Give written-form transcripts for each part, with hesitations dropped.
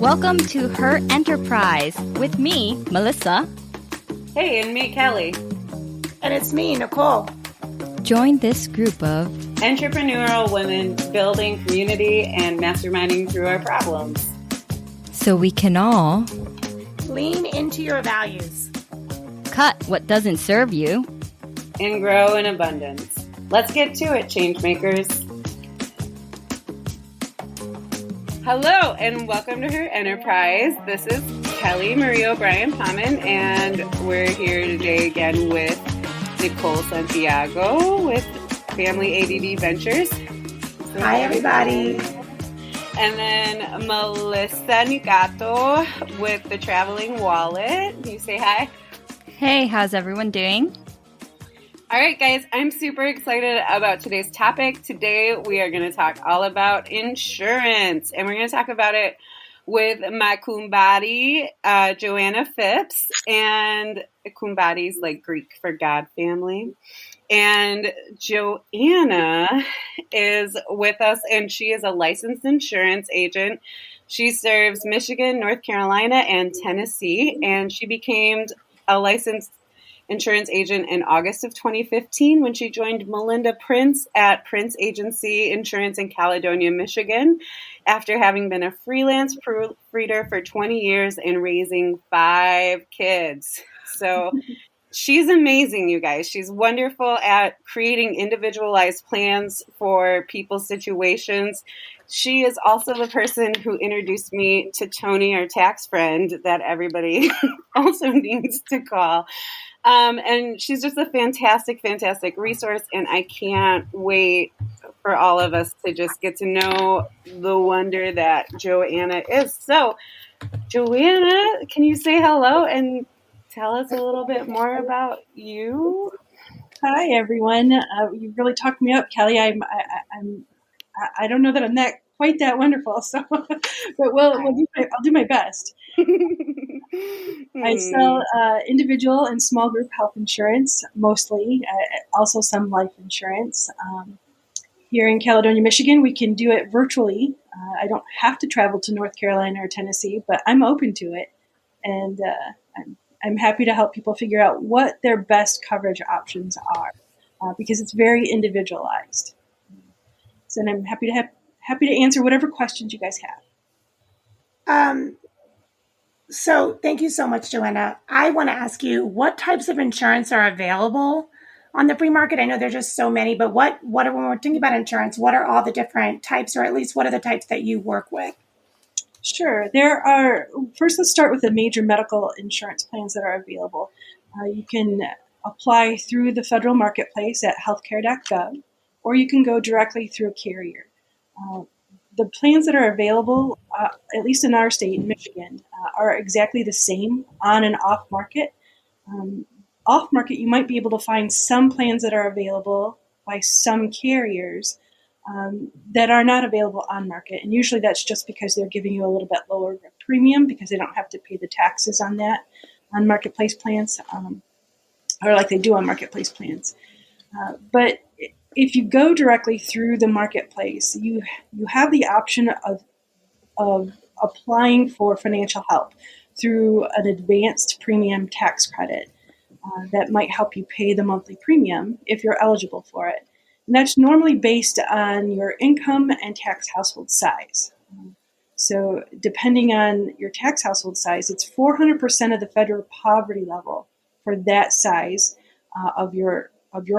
Welcome to Her Enterprise with me, Melissa. Hey, and me, Kelly. And it's me, Nicole. Join this group of entrepreneurial women building community and masterminding through our problems. So we can all lean into your values, cut what doesn't serve you, and grow in abundance. Let's get to it, changemakers. Hello, and welcome to Her Enterprise. This is Kelly Marie O'Brien Pommon, and we're here today again with Nicole Santiago with Family ADD Ventures. Hi, everybody. And then Melissa Nugato with The Traveling Wallet. Can you say hi? Hey, how's everyone doing? All right, guys, I'm super excited about today's topic. Today, we are going to talk all about insurance, and we're going to talk about it with my kumbadi, Joanna Phipps, and kumbadi is like Greek for God family. And Joanna is with us, and she is a licensed insurance agent. She serves Michigan, North Carolina, and Tennessee, and she became a licensed insurance agent in August of 2015 when she joined Melinda Prince at Prince Agency Insurance in Caledonia, Michigan, after having been a freelance proofreader for 20 years and raising 5 kids. So she's amazing, you guys. She's wonderful at creating individualized plans for people's situations. She is also the person who introduced me to Tony, our tax friend, that everybody also needs to call. And she's just a fantastic, fantastic resource, and I can't wait for all of us to just get to know the wonder that Joanna is. So, Joanna, can you say hello and tell us a little bit more about you? Hi, everyone. You really talked me up, Kelly. I don't know that I'm quite that wonderful, so but I'll do my best. I sell individual and small group health insurance, mostly, also some life insurance. Here in Caledonia, Michigan, we can do it virtually. I don't have to travel to North Carolina or Tennessee, but I'm open to it. And I'm happy to help people figure out what their best coverage options are, because it's very individualized. So I'm happy to answer whatever questions you guys have. So thank you so much, Joanna. I want to ask you, what types of insurance are available on the free market? I know there's just so many, but when we're thinking about insurance, what are all the different types, or at least what are the types that you work with? Sure. First, let's start with the major medical insurance plans that are available. You can apply through the federal marketplace at healthcare.gov, or you can go directly through a carrier. The plans that are available, at least in our state, in Michigan, are exactly the same on and off market. Off market, you might be able to find some plans that are available by some carriers that are not available on market. And usually that's just because they're giving you a little bit lower premium because they don't have to pay the taxes on that on marketplace plans, or like they do on marketplace plans. But if you go directly through the marketplace, you have the option of applying for financial help through an advanced premium tax credit that might help you pay the monthly premium if you're eligible for it. And that's normally based on your income and tax household size. So depending on your tax household size, it's 400% of the federal poverty level for that size of your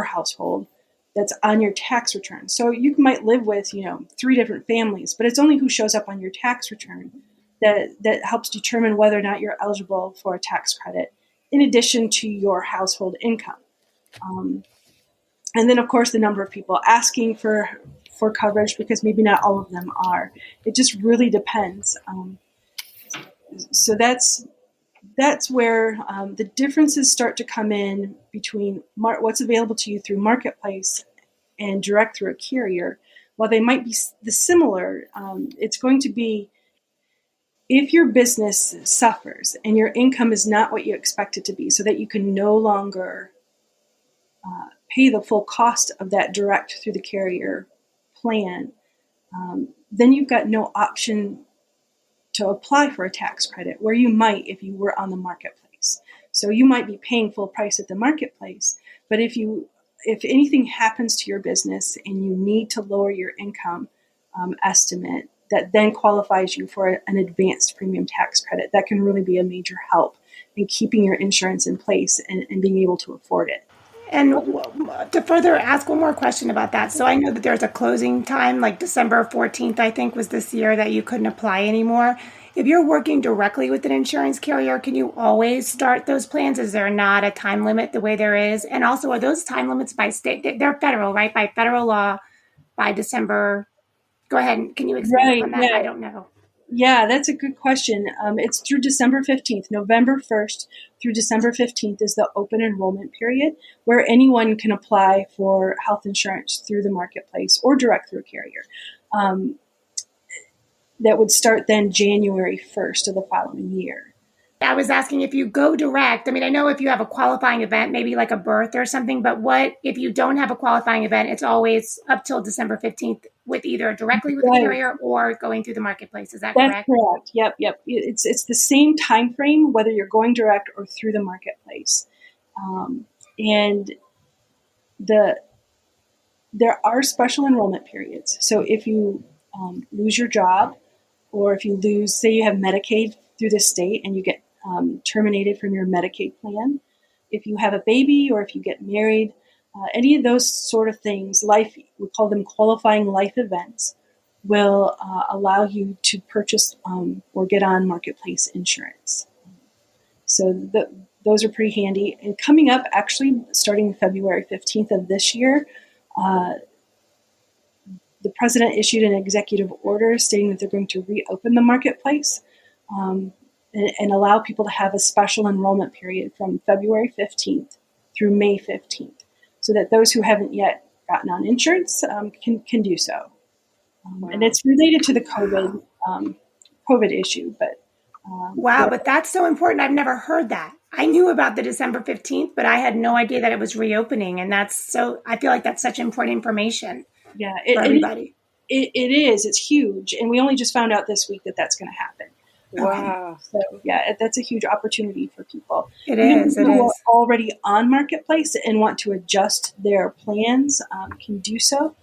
household that's on your tax return. So you might live with, 3 different families, but it's only who shows up on your tax return that helps determine whether or not you're eligible for a tax credit, in addition to your household income. And then, of course, the number of people asking for coverage, because maybe not all of them are. It just really depends. So that's where the differences start to come in between what's available to you through marketplace and direct through a carrier. While they might be similar, it's going to be, if your business suffers and your income is not what you expect it to be, so that you can no longer pay the full cost of that direct through the carrier plan, then you've got no option to apply for a tax credit, where you might if you were on the marketplace. So you might be paying full price at the marketplace, but if anything happens to your business and you need to lower your income estimate, that then qualifies you for an advanced premium tax credit. That can really be a major help in keeping your insurance in place and being able to afford it. And to further ask one more question about that, so I know that there's a closing time, like December 14th, I think was this year, that you couldn't apply anymore. If you're working directly with an insurance carrier, can you always start those plans? Is there not a time limit the way there is? And also, are those time limits by state? They're federal, right? By federal law, by December. Go ahead. Can you expand Right, on that? yeah. I don't know. Yeah, that's a good question. It's through December 15th. November 1st through December 15th is the open enrollment period where anyone can apply for health insurance through the marketplace or direct through a carrier. That would start then January 1st of the following year. I was asking if you go direct. I mean, I know if you have a qualifying event, maybe like a birth or something, but what if you don't have a qualifying event? It's always up till December 15th with either directly with the carrier or going through the marketplace. Is that correct? That's correct. Yep. It's the same time frame whether you're going direct or through the marketplace. And there are special enrollment periods. So if you lose your job, or if you lose, say you have Medicaid through the state and you get terminated from your Medicaid plan, if you have a baby or if you get married, any of those sort of things, we call them qualifying life events, will allow you to purchase or get on marketplace insurance. So those are pretty handy. And coming up, actually, starting February 15th of this year, the president issued an executive order stating that they're going to reopen the marketplace and allow people to have a special enrollment period from February 15th through May 15th, so that those who haven't yet gotten on insurance can do so. And it's related to the COVID issue, but wow, but that's so important. I've never heard that. I knew about the December 15th, but I had no idea that it was reopening. And I feel like that's such important information for everybody. It is. It's huge. And we only just found out this week that that's going to happen. Wow. So, yeah, that's a huge opportunity for people. It is. People who are already on Marketplace and want to adjust their plans can do so.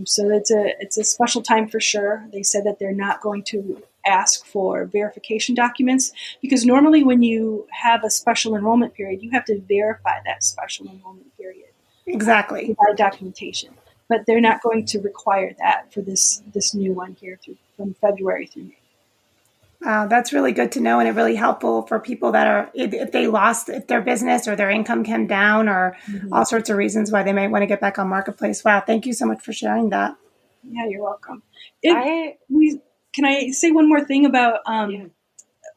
So it's a special time for sure. They said that they're not going to ask for verification documents, because normally when you have a special enrollment period, you have to verify that special enrollment period. Exactly. Provide documentation. But they're not going to require that for this new one here from February through May. Wow, that's really good to know, and it's really helpful for people that are, if their business or their income came down, or all sorts of reasons why they might want to get back on Marketplace. Wow, thank you so much for sharing that. Yeah, you're welcome. Can I say one more thing about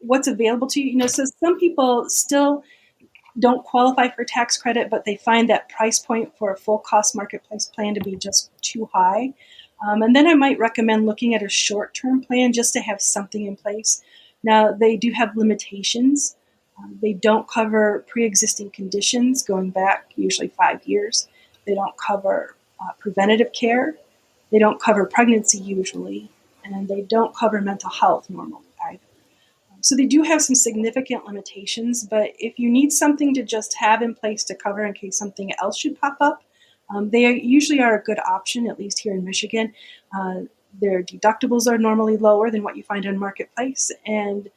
what's available to you? So some people still don't qualify for tax credit, but they find that price point for a full cost Marketplace plan to be just too high. And then I might recommend looking at a short-term plan just to have something in place. Now, they do have limitations. They don't cover pre-existing conditions going back usually 5 years. They don't cover preventative care. They don't cover pregnancy usually. And they don't cover mental health normally either. So they do have some significant limitations, but if you need something to just have in place to cover in case something else should pop up, they usually are a good option, at least here in Michigan. Their deductibles are normally lower than what you find on Marketplace, and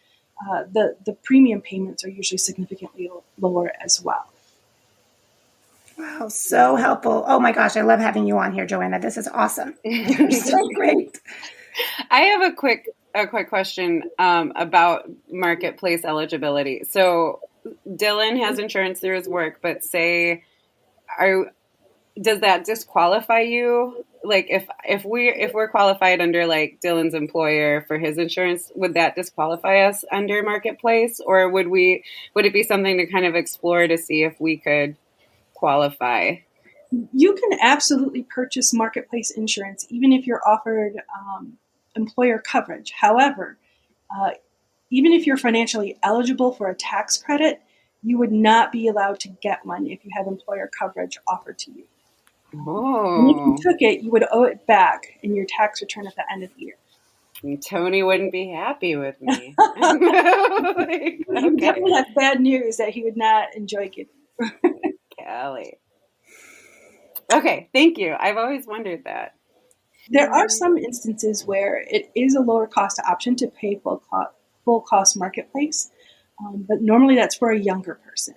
the premium payments are usually significantly lower as well. Wow, so helpful. Oh my gosh, I love having you on here, Joanna. This is awesome. You're so great. I have a quick question about Marketplace eligibility. So Dylan has insurance through his work, but does that disqualify you? Like if we're qualified under like Dylan's employer for his insurance, would that disqualify us under Marketplace, or would it be something to kind of explore to see if we could qualify? You can absolutely purchase Marketplace insurance even if you're offered employer coverage. However, even if you're financially eligible for a tax credit, you would not be allowed to get one if you have employer coverage offered to you. Oh. And if you took it, you would owe it back in your tax return at the end of the year. Tony wouldn't be happy with me. He Okay. definitely has bad news that he would not enjoy giving. Kelly. Okay, thank you. I've always wondered that. There are some instances where it is a lower cost option to pay full cost marketplace, but normally that's for a younger person.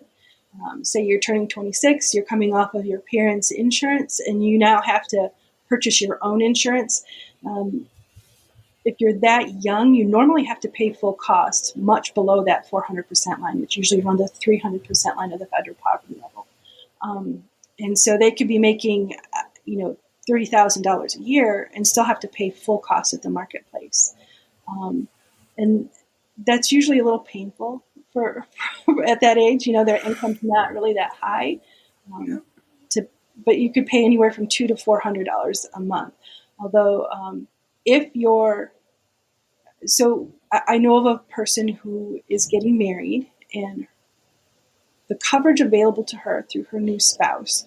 Say you're turning 26, you're coming off of your parents' insurance, and you now have to purchase your own insurance. If you're that young, you normally have to pay full cost, much below that 400% line, which usually around the 300% line of the federal poverty level. And so they could be making, $30,000 a year and still have to pay full cost at the marketplace. And that's usually a little painful for at that age. Their income's not really that high. But you could pay anywhere from $200 to $400 a month. Although, I know of a person who is getting married, and the coverage available to her through her new spouse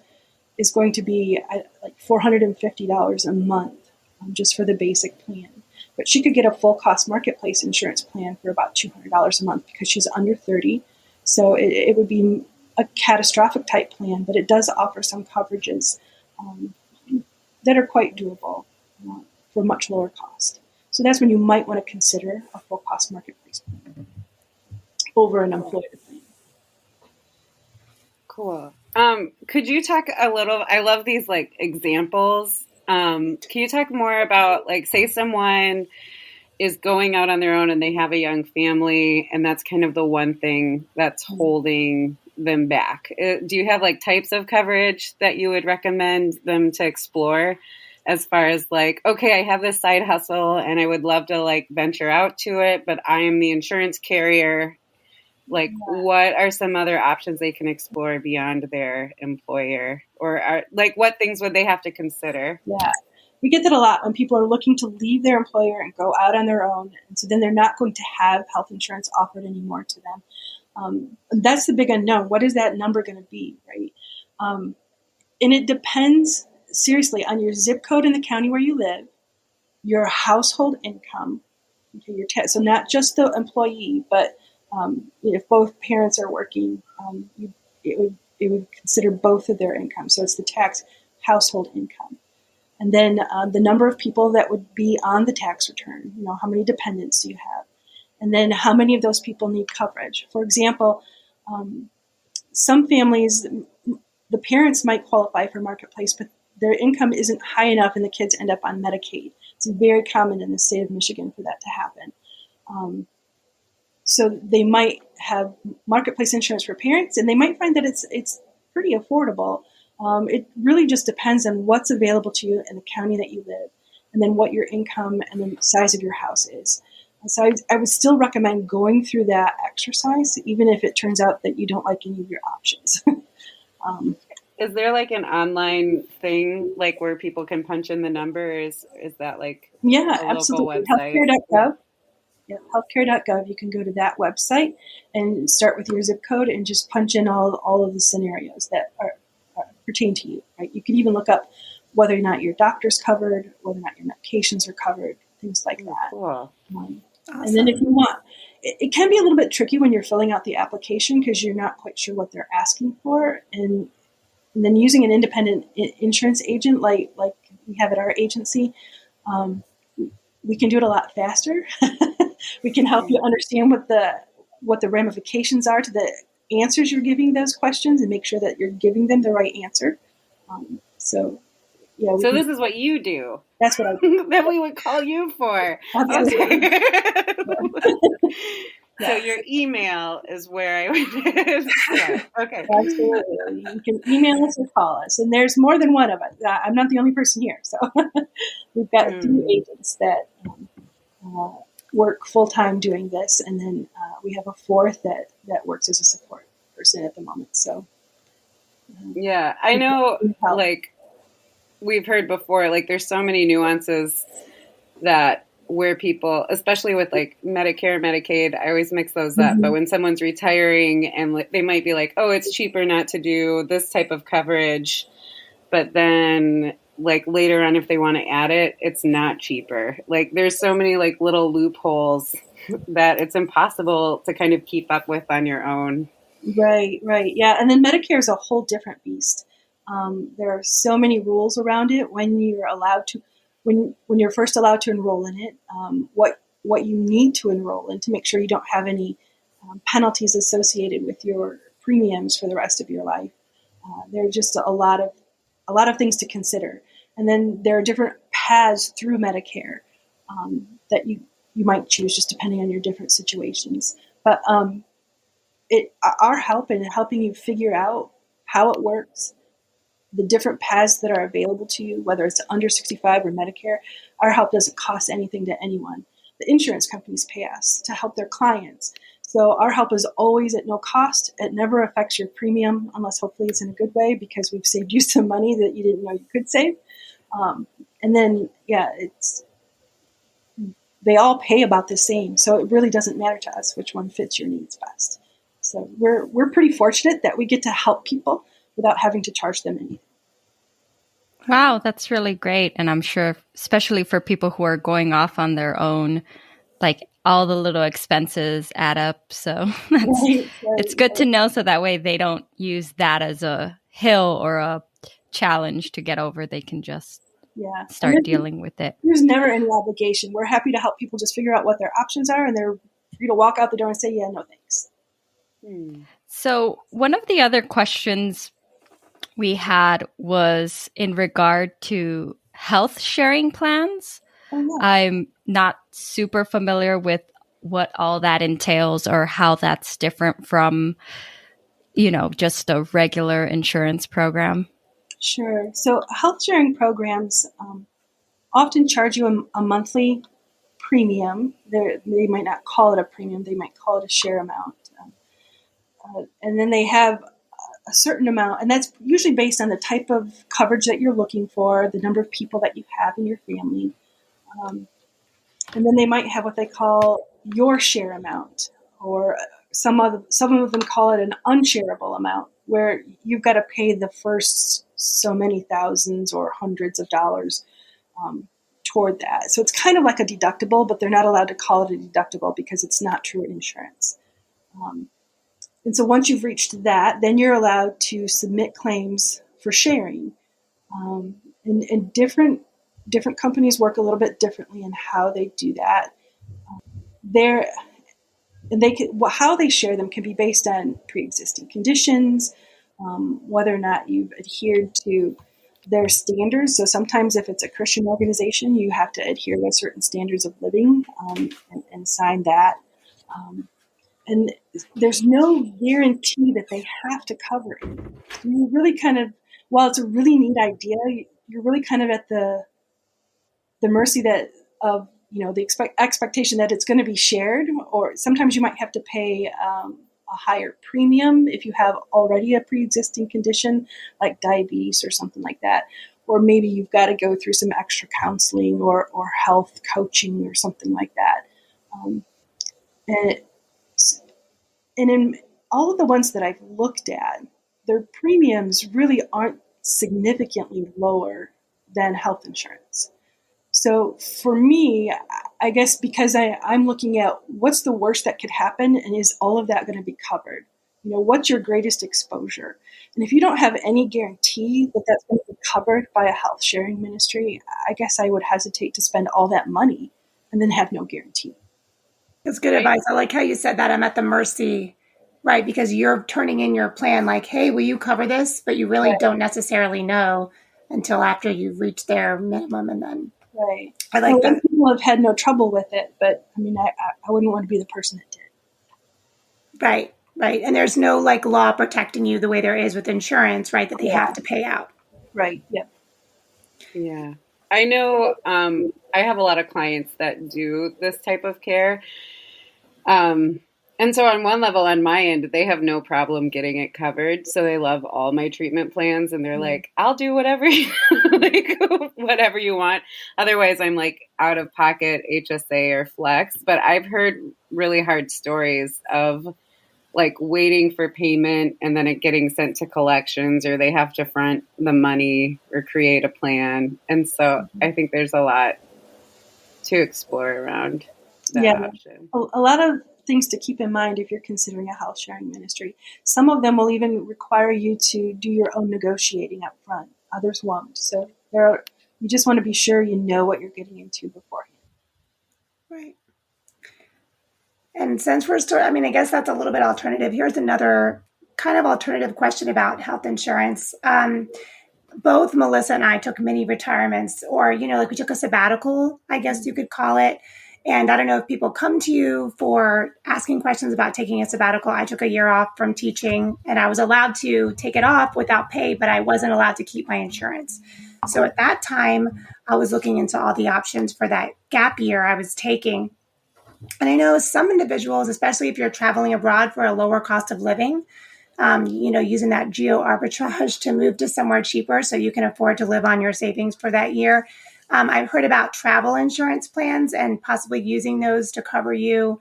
is going to be like $450 a month just for the basic plan. But she could get a full cost marketplace insurance plan for about $200 a month because she's under 30. So it would be a catastrophic type plan, but it does offer some coverages that are quite doable for much lower cost. So that's when you might want to consider a full cost marketplace plan over an employer plan. Cool. Could you talk a little, I love these like examples. Can you talk more about, like, say someone is going out on their own and they have a young family, and that's kind of the one thing that's holding them back. Do you have like types of coverage that you would recommend them to explore as far as like, okay, I have this side hustle and I would love to like venture out to it, but I am the insurance carrier. Like, what are some other options they can explore beyond their employer? Or what things would they have to consider? Yeah, we get that a lot when people are looking to leave their employer and go out on their own. And so then they're not going to have health insurance offered anymore to them. That's the big unknown. What is that number going to be, right? And it depends, seriously, on your zip code in the county where you live, your household income, okay, so not just the employee, but if both parents are working, it would consider both of their income. So it's the tax household income. And then the number of people that would be on the tax return, how many dependents do you have? And then how many of those people need coverage? For example, some families, the parents might qualify for Marketplace, but their income isn't high enough and the kids end up on Medicaid. It's very common in the state of Michigan for that to happen. So they might have Marketplace insurance for parents, and they might find that it's pretty affordable. It really just depends on what's available to you in the county that you live, and then what your income and the size of your house is. So I would still recommend going through that exercise, even if it turns out that you don't like any of your options. Is there like an online thing, like where people can punch in the number? Is that like a local website? Healthcare.gov. Yeah, healthcare.gov. You can go to that website and start with your zip code and just punch in all of the scenarios that pertain to you. Right? You can even look up whether or not your doctor's covered, whether or not your medications are covered, things like that. Cool. Awesome. And then if you want, it can be a little bit tricky when you're filling out the application because you're not quite sure what they're asking for. And then using an independent insurance agent like we have at our agency, we can do it a lot faster. We can help you understand what the ramifications are to the answers you're giving those questions and make sure that you're giving them the right answer. So this is what you do. That's what I do. That we would call you for. Absolutely. Okay. So your email is where I would start. Okay. Absolutely. You can email us or call us. And there's more than one of us. I'm not the only person here. So we've got 3 agents that work full-time doing this. And then we have a 4th that works as a support person at the moment. So yeah, I know, like we've heard before, like there's so many nuances that where people, especially with like Medicare, Medicaid, I always mix those up. But when someone's retiring and they might be like, oh, it's cheaper not to do this type of coverage. But then like later on if they want to add it, it's not cheaper. Like there's so many like little loopholes that it's impossible to kind of keep up with on your own. Right, right. Yeah. And then Medicare is a whole different beast. There are so many rules around it when you're allowed to, when you're first allowed to enroll in it, what you need to enroll in to make sure you don't have any penalties associated with your premiums for the rest of your life. There are just a lot of things to consider. And then there are different paths through Medicare that you might choose just depending on your different situations. But our help in helping you figure out how it works, the different paths that are available to you, whether it's under 65 or Medicare, our help doesn't cost anything to anyone. The insurance companies pay us to help their clients. So our help is always at no cost. It never affects your premium unless hopefully it's in a good way because we've saved you some money that you didn't know you could save. And then, they all pay about the same. So it really doesn't matter to us which one fits your needs best. So we're pretty fortunate that we get to help people without having to charge them anything. Wow, that's really great. And I'm sure, especially for people who are going off on their own, like all the little expenses add up. So it's good to know so that way they don't use that as a hill or a challenge to get over. They can just start dealing with it. There's never any obligation. We're happy to help people just figure out what their options are, and they're free to walk out the door and say, yeah, no thanks. So one of the other questions we had was in regard to health sharing plans. Oh, yeah. I'm not super familiar with what all that entails or how that's different from, just a regular insurance program. Sure. So health sharing programs often charge you a monthly premium. They might not call it a premium. They might call it a share amount. And then they have a certain amount, and that's usually based on the type of coverage that you're looking for, the number of people that you have in your family. And then they might have what they call your share amount, or some of them call it an unshareable amount, where you've got to pay the first so many thousands or hundreds of dollars toward that. So it's kind of like a deductible, but they're not allowed to call it a deductible because it's not true insurance. And so once you've reached that, then you're allowed to submit claims for sharing. And different companies work a little bit differently in how they do that. How they share them can be based on pre-existing conditions, whether or not you've adhered to their standards. So sometimes if it's a Christian organization, you have to adhere to certain standards of living and sign that. And there's no guarantee that they have to cover it. So you really kind of, while it's a really neat idea, you're really kind of at the mercy of the expectation that it's going to be shared, or sometimes you might have to pay a higher premium if you have already a pre-existing condition like diabetes or something like that, or maybe you've got to go through some extra counseling or health coaching or something like that. And in all of the ones that I've looked at, their premiums really aren't significantly lower than health insurance. So for me, I guess because I'm looking at what's the worst that could happen, and is all of that going to be covered? What's your greatest exposure? And if you don't have any guarantee that that's going to be covered by a health sharing ministry, I guess I would hesitate to spend all that money and then have no guarantee. That's good advice. I like how you said that. I'm at the mercy, right? Because you're turning in your plan like, hey, will you cover this? But you really don't necessarily know until after you've reached their minimum. And then I like that. People have had no trouble with it, but I mean, I wouldn't want to be the person that did. Right. And there's no law protecting you the way there is with insurance, right? That they have to pay out. Right. Yeah. Yeah. I know I have a lot of clients that do this type of care. And so on one level, on my end, they have no problem getting it covered. So they love all my treatment plans, and they're like, I'll do whatever whatever you want. Otherwise, I'm out of pocket HSA or Flex. But I've heard really hard stories of like waiting for payment and then it getting sent to collections, or they have to front the money or create a plan. And so I think there's a lot to explore around that option. A lot of things to keep in mind if you're considering a health sharing ministry. Some of them will even require you to do your own negotiating up front. Others won't. So you just want to be sure you know what you're getting into beforehand. Right. And since we're still, I guess that's a little bit alternative. Here's another kind of alternative question about health insurance. Both Melissa and I took mini retirements, or, like we took a sabbatical, I guess you could call it. And I don't know if people come to you for asking questions about taking a sabbatical. I took a year off from teaching, and I was allowed to take it off without pay, but I wasn't allowed to keep my insurance. So at that time, I was looking into all the options for that gap year I was taking. And I know some individuals, especially if you're traveling abroad for a lower cost of living, using that geo arbitrage to move to somewhere cheaper so you can afford to live on your savings for that year. I've heard about travel insurance plans and possibly using those to cover you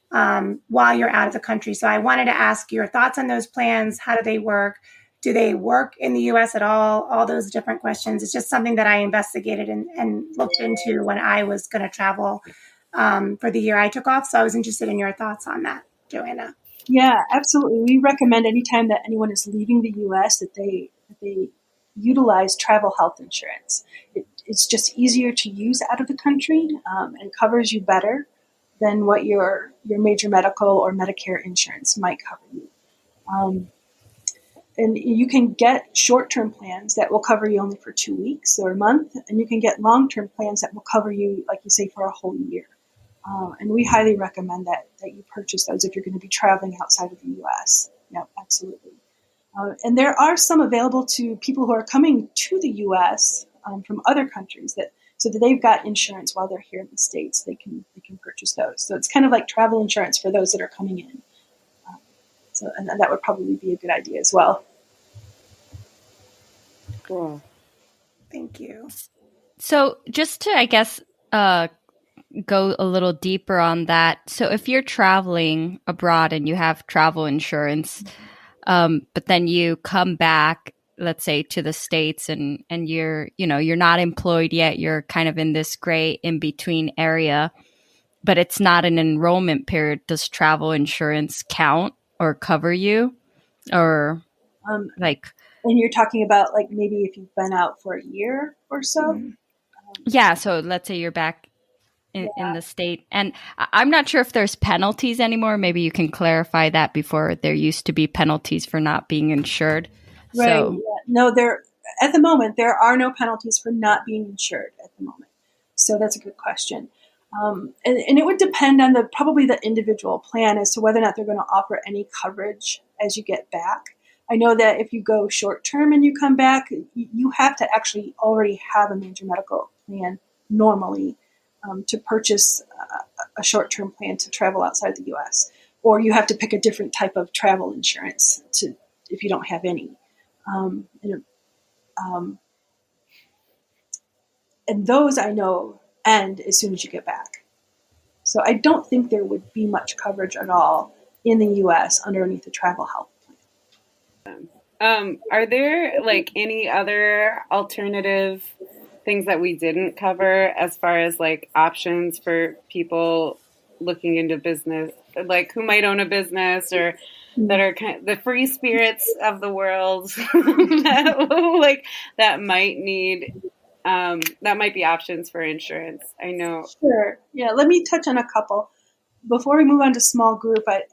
while you're out of the country. So I wanted to ask your thoughts on those plans. How do they work? Do they work in the U.S. at all? All those different questions. It's just something that I investigated and looked into when I was going to travel for the year I took off. So I was interested in your thoughts on that, Joanna. Yeah, absolutely. We recommend anytime that anyone is leaving the U.S. that they utilize travel health insurance. It's just easier to use out of the country and covers you better than what your major medical or Medicare insurance might cover you. And you can get short-term plans that will cover you only for 2 weeks or a month, and you can get long-term plans that will cover you, like you say, for a whole year. And we highly recommend that you purchase those if you're going to be traveling outside of the U.S. Yeah, absolutely. And there are some available to people who are coming to the U.S. From other countries so that they've got insurance while they're here in the States. They can purchase those. So it's kind of like travel insurance for those that are coming in. And that would probably be a good idea as well. Cool. Thank you. So just to, I guess, go a little deeper on that. So if you're traveling abroad and you have travel insurance, but then you come back, let's say, to the States and you're not employed yet, you're kind of in this gray in-between area, but it's not an enrollment period. Does travel insurance count or cover you? Or and you're talking about like maybe if you've been out for a year or so? Yeah. So let's say you're back in the state. And I'm not sure if there's penalties anymore. Maybe you can clarify that. Before there used to be penalties for not being insured. Right. So, yeah. No, at the moment, there are no penalties for not being insured at the moment. So that's a good question. And it would depend on probably the individual plan as to whether or not they're going to offer any coverage as you get back. I know that if you go short term and you come back, you have to actually already have a major medical plan normally to purchase a short term plan to travel outside the U.S. Or you have to pick a different type of travel insurance if you don't have any. And those I know end as soon as you get back. So I don't think there would be much coverage at all in the U.S. underneath the travel health plan. Are there like any other alternative things that we didn't cover as far as like options for people looking into business, like who might own a business or that are kind of the free spirits of the world that might need that might be options for insurance? I know. Sure. Yeah. Let me touch on a couple. Before we move on to small group, I'd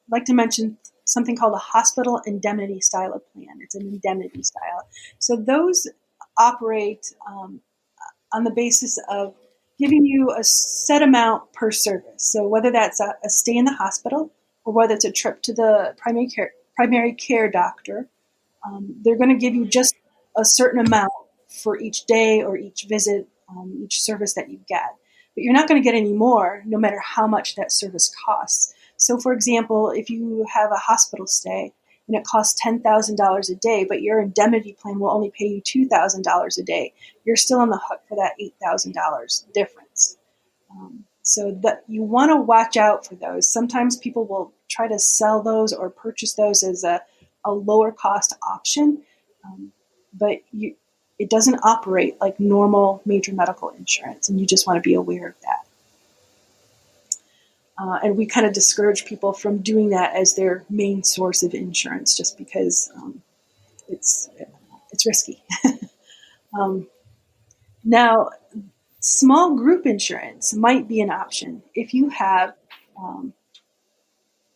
like to mention something called a hospital indemnity style of plan. It's an indemnity style. So those operate on the basis of giving you a set amount per service. So whether that's a stay in the hospital or whether it's a trip to the primary care doctor, they're going to give you just a certain amount for each day or each visit, each service that you get. But you're not going to get any more no matter how much that service costs. So for example, if you have a hospital stay and it costs $10,000 a day, but your indemnity plan will only pay you $2,000 a day, you're still on the hook for that $8,000 difference. So that you want to watch out for those. Sometimes people will try to sell those or purchase those as a lower cost option, but it doesn't operate like normal major medical insurance, and you just want to be aware of that. And we kind of discourage people from doing that as their main source of insurance, just because it's risky. Now, small group insurance might be an option if you have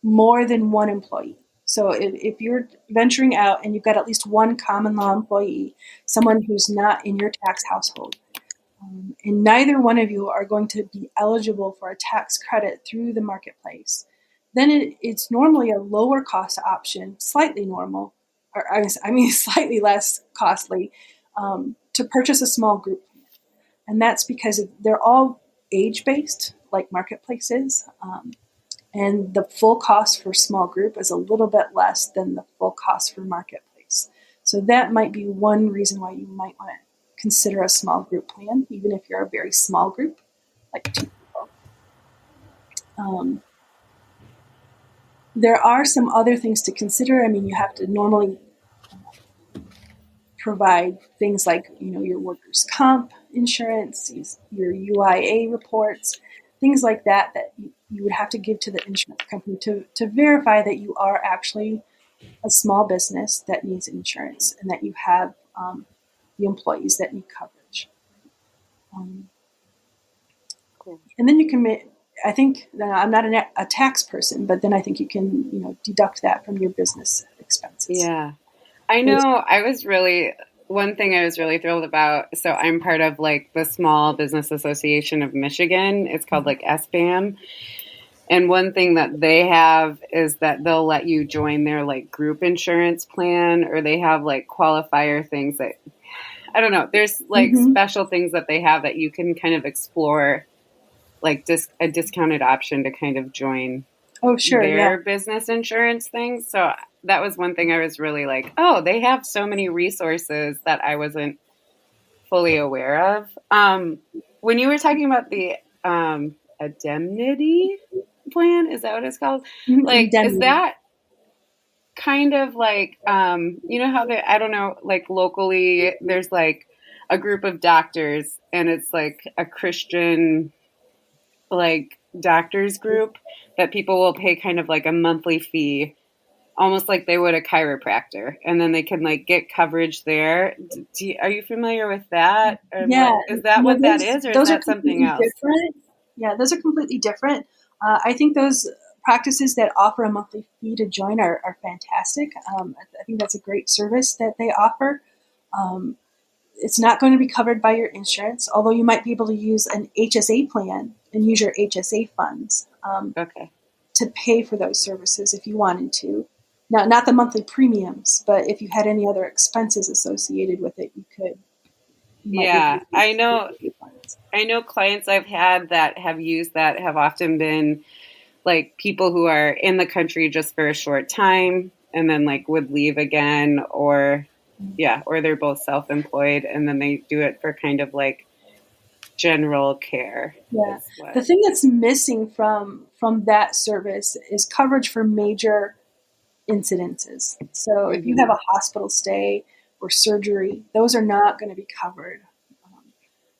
more than one employee. So if you're venturing out and you've got at least one common law employee, someone who's not in your tax household, and neither one of you are going to be eligible for a tax credit through the marketplace, then it's normally a lower cost option, slightly normal, or I mean slightly less costly, to purchase a small group plan. And that's because they're all age-based, like marketplaces, and the full cost for small group is a little bit less than the full cost for marketplace. So that might be one reason why you might want to consider a small group plan, even if you're a very small group, like 2 people. There are some other things to consider. I mean, you have to normally provide things like, your workers' comp insurance, your UIA reports, things like that you would have to give to the insurance company to verify that you are actually a small business that needs insurance and that you have the employees that need coverage. Cool. And then you can I think I'm not a tax person, but then I think you can, deduct that from your business expenses. Yeah. I know one thing I was really thrilled about. So I'm part of like the Small Business Association of Michigan. It's called like SBAM. And one thing that they have is that they'll let you join their like group insurance plan, or they have like qualifier things that, I don't know, there's like special things that they have that you can kind of explore, like a discounted option to kind of join their business insurance things. So that was one thing I was really like, oh, they have so many resources that I wasn't fully aware of. When you were talking about the indemnity plan, is that what it's called? Like, indemnity. Is that kind of like, how I don't know, like locally there's like a group of doctors and it's like a Christian like doctors group that people will pay kind of like a monthly fee, almost like they would a chiropractor, and then they can like get coverage there. Are you familiar with that? Yeah. Is that what that is, or is that something else? Different. Yeah, those are completely different. I think those practices that offer a monthly fee to join are fantastic. I think that's a great service that they offer. It's not going to be covered by your insurance, although you might be able to use an HSA plan and use your HSA funds to pay for those services if you wanted to. Now, not the monthly premiums, but if you had any other expenses associated with it, you could. Yeah, I know clients I've had that have used that have often been like people who are in the country just for a short time and then like would leave again, or they're both self-employed and then they do it for kind of like general care. Yeah. The thing that's missing from that service is coverage for major incidences. So if you have a hospital stay or surgery, those are not going to be covered.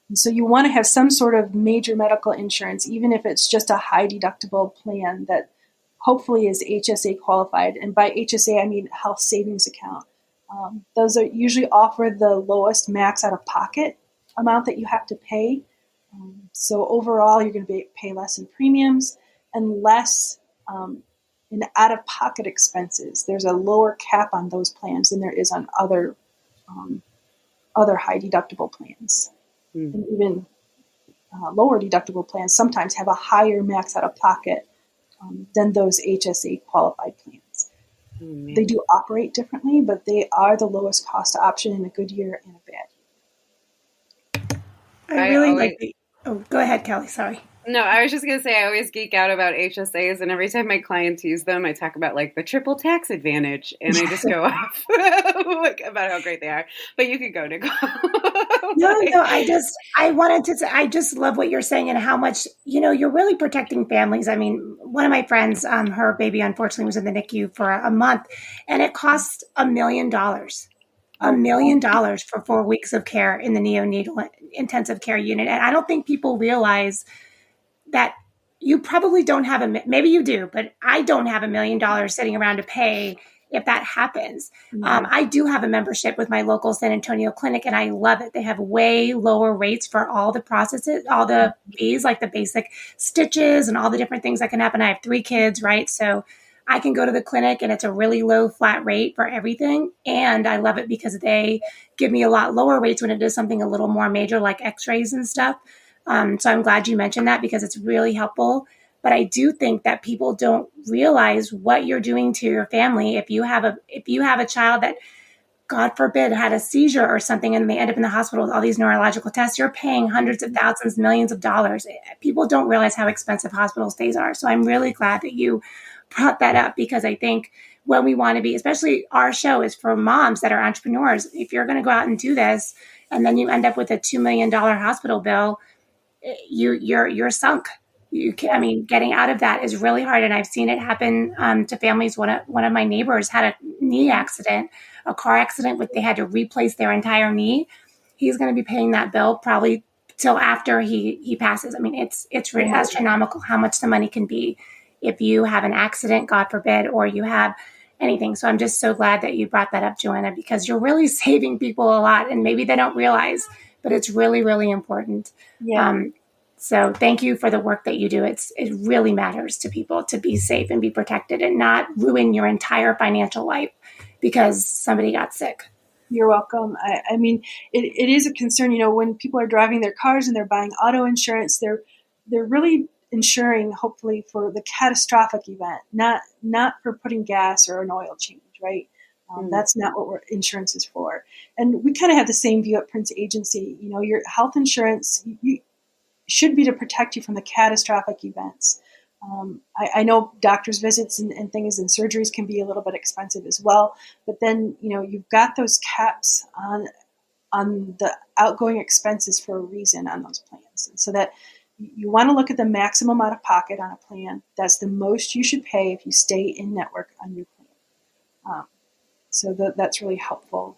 And so you want to have some sort of major medical insurance, even if it's just a high deductible plan that hopefully is HSA qualified. And by HSA, I mean health savings account. Those are usually offer the lowest max out of pocket amount that you have to pay. So overall, you're going to pay less in premiums and less in out-of-pocket expenses. There's a lower cap on those plans than there is on other high deductible plans. And even lower deductible plans sometimes have a higher max out-of-pocket than those HSA qualified plans. They do operate differently, but they are the lowest cost option in a good year and a bad year. I really like the. Oh, go ahead, Kelly. Sorry. No, I was just going to say I always geek out about HSAs, and every time my clients use them, I talk about like the triple tax advantage, and I just go off like, about how great they are. But you could go, Nicole. No, I just love what you're saying and how much, you're really protecting families. I mean, one of my friends, her baby unfortunately was in the NICU for a month, and it cost $1 million. $1 million for 4 weeks of care in the neonatal intensive care unit. And I don't think people realize that you probably don't have maybe you do, but I don't have $1 million sitting around to pay if that happens. Mm-hmm. I do have a membership with my local San Antonio clinic, and I love it. They have way lower rates for all the processes, all the fees, like the basic stitches and all the different things that can happen. I have 3 kids, right? So I can go to the clinic and it's a really low flat rate for everything. And I love it because they give me a lot lower rates when it is something a little more major like x-rays and stuff. So I'm glad you mentioned that because it's really helpful. But I do think that people don't realize what you're doing to your family. If you have a child that, God forbid, had a seizure or something and they end up in the hospital with all these neurological tests, you're paying hundreds of thousands, millions of dollars. People don't realize how expensive hospital stays are. So I'm really glad that you brought that up because I think when we want to be, especially our show is for moms that are entrepreneurs. If you're going to go out and do this and then you end up with a $2 million hospital bill, you're sunk. Getting out of that is really hard. And I've seen it happen to families. One of my neighbors had a knee accident, a car accident, they had to replace their entire knee. He's going to be paying that bill probably till after he passes. I mean, it's astronomical how much the money can be if you have an accident, God forbid, or you have anything. So I'm just so glad that you brought that up, Joanna, because you're really saving people a lot and maybe they don't realize, but it's really, really important. Yeah. So thank you for the work that you do. It really matters to people to be safe and be protected and not ruin your entire financial life because somebody got sick. You're welcome. I mean, it is a concern, when people are driving their cars and they're buying auto insurance, they're really insuring hopefully for the catastrophic event, not for putting gas or an oil change, right? That's not what insurance is for. And we kind of have the same view at Prince Agency. Your health insurance should be to protect you from the catastrophic events. I know doctor's visits and things and surgeries can be a little bit expensive as well, but then you've got those caps on the outgoing expenses for a reason on those plans, and so that you want to look at the maximum out of pocket on a plan. That's the most you should pay if you stay in network on your plan. So that's really helpful.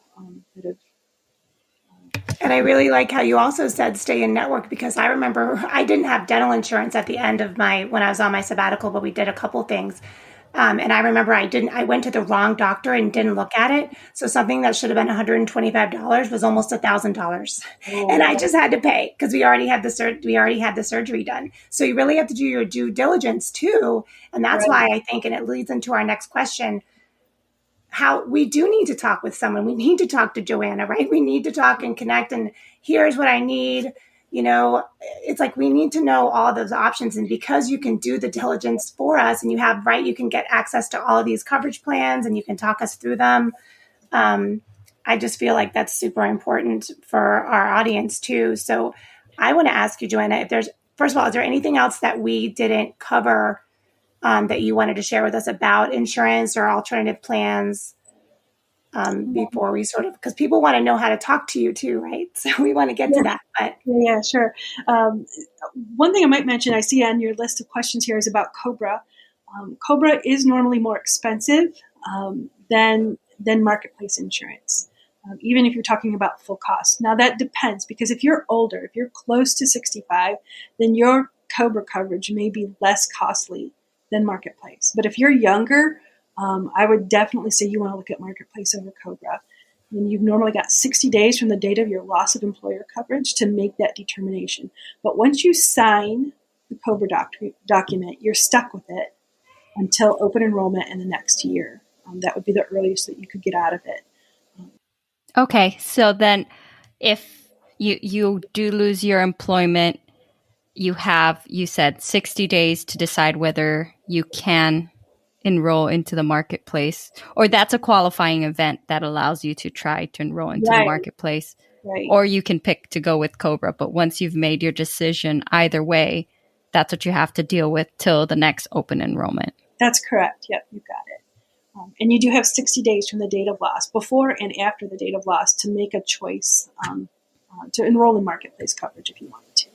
And I really like how you also said stay in network because I remember I didn't have dental insurance at the end of when I was on my sabbatical, but we did a couple things. And I remember I went to the wrong doctor and didn't look at it. So something that should have been $125 was almost $1,000. And I just had to pay because we already had the surgery done. So you really have to do your due diligence too. And that's why I think, and it leads into our next question, how we do need to talk with someone. We need to talk to Joanna, right? We need to talk and connect and here's what I need. It's like we need to know all those options. And because you can do the diligence for us and you can get access to all of these coverage plans and you can talk us through them. I just feel like that's super important for our audience too. So I want to ask you, Joanna, first of all, is there anything else that we didn't cover that you wanted to share with us about insurance or alternative plans before we because people want to know how to talk to you too, right? So we want to get to that. But yeah, sure. One thing I might mention, I see on your list of questions here is about COBRA. COBRA is normally more expensive than marketplace insurance, even if you're talking about full cost. Now that depends because if you're older, if you're close to 65, then your COBRA coverage may be less costly than marketplace. But if you're younger, I would definitely say you want to look at marketplace over COBRA. And you've normally got 60 days from the date of your loss of employer coverage to make that determination. But once you sign the COBRA document, you're stuck with it until open enrollment in the next year. That would be the earliest that you could get out of it. Okay, so then if you do lose your employment, you said 60 days to decide whether you can enroll into the marketplace, or that's a qualifying event that allows you to try to enroll into the marketplace, or you can pick to go with COBRA. But once you've made your decision, either way, that's what you have to deal with till the next open enrollment. That's correct. Yep, you got it. And you do have 60 days from the date of loss, before and after the date of loss, to make a choice to enroll in marketplace coverage if you wanted to.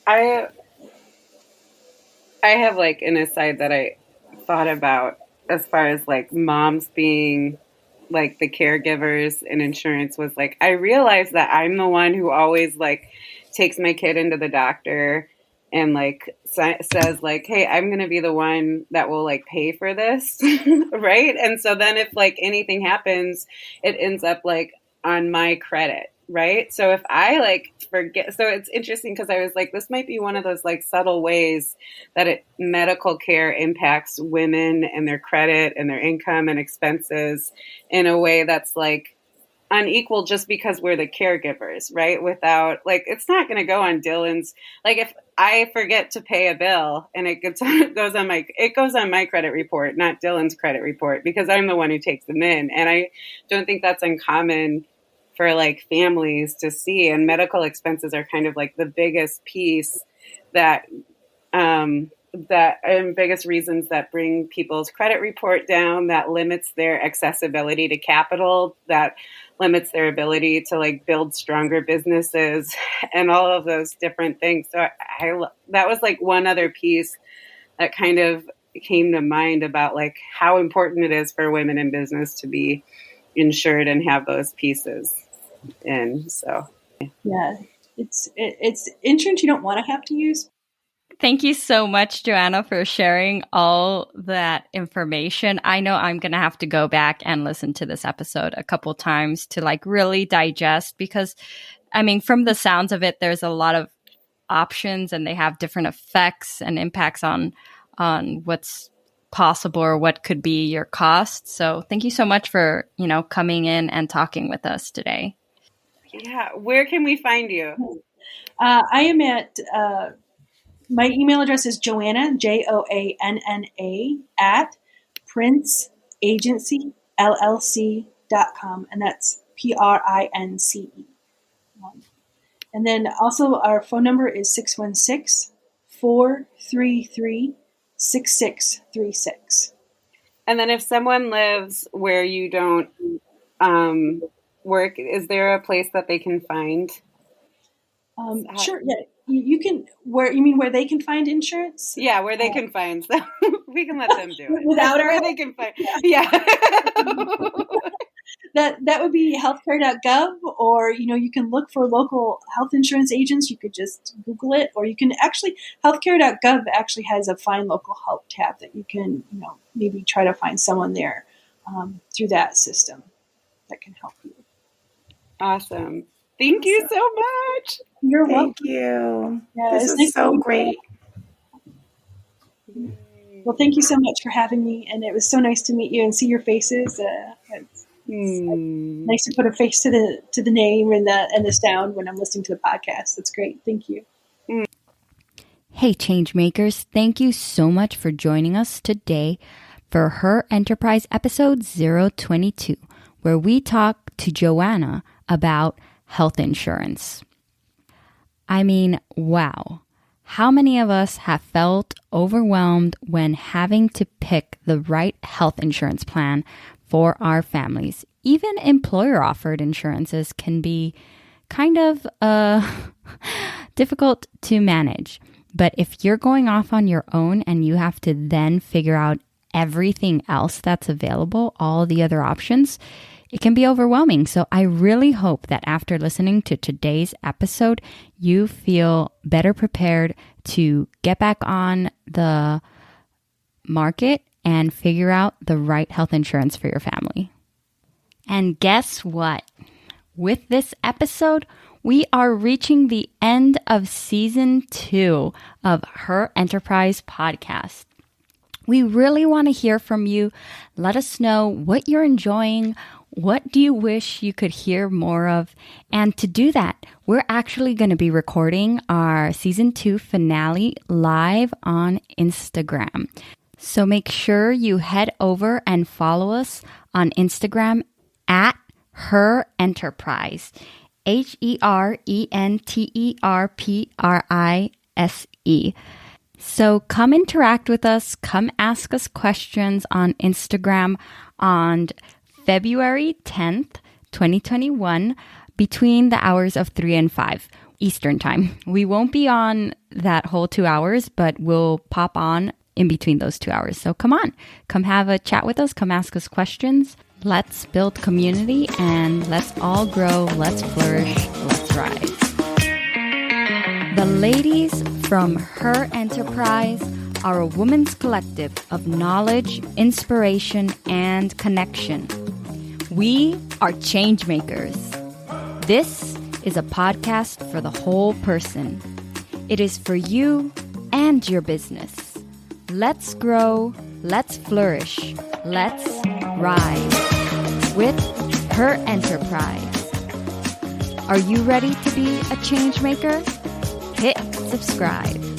I have like an aside that I thought about as far as like moms being like the caregivers in insurance, was like, I realized that I'm the one who always like takes my kid into the doctor and like says like, hey, I'm going to be the one that will like pay for this. Right. And so then if like anything happens, it ends up like on my credit. Right. So if I like forget, so it's interesting because I was like, this might be one of those like subtle ways that medical care impacts women and their credit and their income and expenses in a way that's like unequal just because we're the caregivers, right? Without like, it's not going to go on Dylan's, like if I forget to pay a bill and it goes on my credit report, not Dylan's credit report, because I'm the one who takes them in. And I don't think that's uncommon for like families to see, and medical expenses are kind of like the biggest piece that biggest reasons that bring people's credit report down, that limits their accessibility to capital, that limits their ability to like build stronger businesses and all of those different things. So that was like one other piece that kind of came to mind about like how important it is for women in business to be insured and have those pieces. And so, yeah, it's insurance you don't want to have to use. Thank you so much, Joanna, for sharing all that information. I know I'm going to have to go back and listen to this episode a couple times to like really digest, because I mean, from the sounds of it, there's a lot of options and they have different effects and impacts on what's possible or what could be your cost. So thank you so much for, coming in and talking with us today. Yeah. Where can we find you? I am at, my email address is Joanna, Joanna, at princeagencyllc.com. And that's PRINCE. And then also our phone number is 616-433-6636. And then if someone lives where you don't work, is there a place that they can find? Sure. Yeah. You can, where they can find insurance? Yeah, where they can find. So we can let them do it. Without where they can find. Yeah. That would be healthcare.gov, or, you can look for local health insurance agents. You could just Google it, or you can actually, healthcare.gov actually has a find local help tab that you can, maybe try to find someone there through that system that can help you. Awesome. Thank you so much. You're welcome. Thank you. Yeah, this is so great. Well, thank you so much for having me, and it was so nice to meet you and see your faces. It's nice to put a face to the name and the sound when I'm listening to the podcast. That's great. Thank you. Hey, Changemakers, thank you so much for joining us today for Her Enterprise episode 022, where we talk to Joanna about health insurance. I mean, wow. How many of us have felt overwhelmed when having to pick the right health insurance plan for our families? Even employer-offered insurances can be kind of difficult to manage. But if you're going off on your own and you have to then figure out everything else that's available, all the other options, it can be overwhelming. So I really hope that after listening to today's episode, you feel better prepared to get back on the market and figure out the right health insurance for your family. And guess what? With this episode, we are reaching the end of season 2 of Her Enterprise podcast. We really want to hear from you. Let us know what you're enjoying. What do you wish you could hear more of? And to do that, we're actually going to be recording our season 2 finale live on Instagram. So make sure you head over and follow us on Instagram at Her Enterprise, HERENTERPRISE. So come interact with us. Come ask us questions on Instagram on February 10th, 2021, between the hours of 3 and 5 Eastern time. We won't be on that whole 2 hours, but we'll pop on in between those 2 hours. So come on, come have a chat with us. Come ask us questions. Let's build community and let's all grow. Let's flourish. Let's rise. The ladies from Her Enterprise are a women's collective of knowledge, inspiration, and connection. We are change makers. This is a podcast for the whole person. It is for you and your business. Let's grow, let's flourish, let's rise with Her Enterprise. Are you ready to be a change maker? Hit subscribe.